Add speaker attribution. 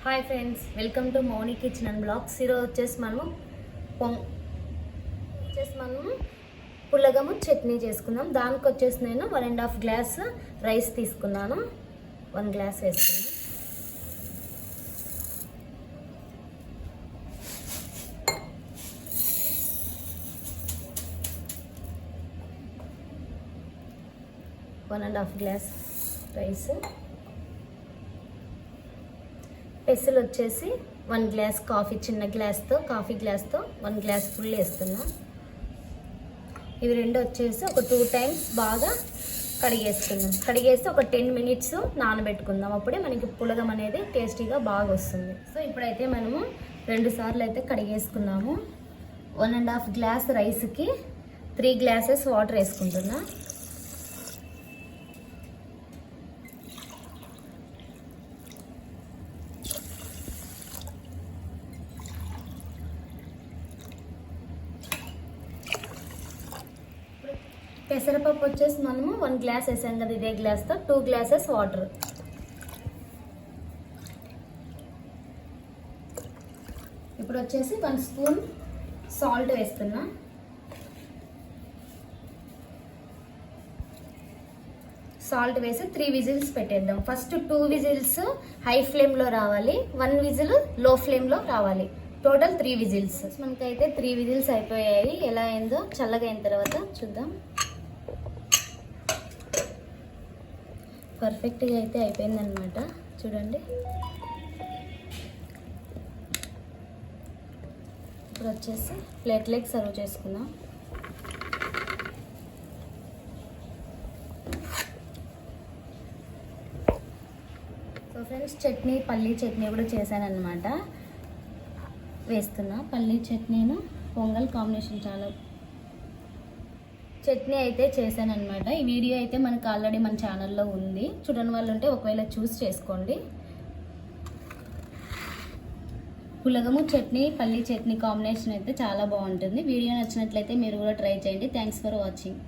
Speaker 1: Hi friends, welcome to Mouni kitchen and blogs. ఈరోజు వచ్చేసి మనము పులగము చట్నీ చేసుకుందాం. దానికి వచ్చేసి నేను 1.5 గ్లాస్ రైస్ తీసుకున్నాను. 1 గ్లాస్ వేసుకున్నాను. One and half glass rice. పెసలు వచ్చేసి 1 గ్లాస్ కాఫీ, చిన్న కాఫీ గ్లాస్తో 1 గ్లాస్ ఫుల్ వేస్తున్నా. ఇవి రెండు వచ్చేసి ఒక 2 టైమ్స్ బాగా కడిగేసుకుందాం. కడిగేసి ఒక 10 మినిట్స్ నానబెట్టుకుందాం. అప్పుడే మనకి పులగం అనేది టేస్టీగా బాగా వస్తుంది. సో ఇప్పుడైతే మనము 2 సార్లు అయితే కడిగేసుకున్నాము. 1.5 గ్లాస్ రైస్కి 3 గ్లాసెస్ వాటర్ వేసుకుంటున్నా. పెసరపప్పు వచ్చేసి మనము 1 గ్లాస్ వేసాం కదా, ఇదే గ్లాస్తో 2 గ్లాసెస్ వాటర్. ఇప్పుడు వచ్చేసి 1 స్పూన్ సాల్ట్ వేస్తున్నా. సాల్ట్ వేసి 3 విజిల్స్ పెట్టేద్దాం. ఫస్ట్ 2 విజిల్స్ హై ఫ్లేమ్లో రావాలి, 1 విజిల్ లో ఫ్లేమ్లో రావాలి. Total 3 whistles. మనకైతే 3 విజిల్స్ అయిపోయాయి. ఎలా అయిందో చల్లగా అయిన తర్వాత చూద్దాం. పర్ఫెక్ట్గా అయితే అయిపోయిందనమాట. చూడండి. ఇప్పుడు వచ్చేసి ప్లేట్లోకి సర్వ్ చేసుకుందాం. సో ఫ్రెండ్స్, పల్లీ చట్నీ కూడా చేశానన్నమాట. వేస్తున్నా పల్లీ చట్నీను పొంగల్ కాంబినేషన్. చాలా చట్నీ అయితే చేశానన్నమాట. ఈ వీడియో అయితే మనకు ఆల్రెడీ మన ఛానల్లో ఉంది. చూడని వాళ్ళు ఉంటే ఒకవేళ చూస్ చేసుకోండి. పులగము చట్నీ, పల్లీ చట్నీ కాంబినేషన్ అయితే చాలా బాగుంటుంది. వీడియో నచ్చినట్లయితే మీరు కూడా ట్రై చేయండి. Thanks for watching.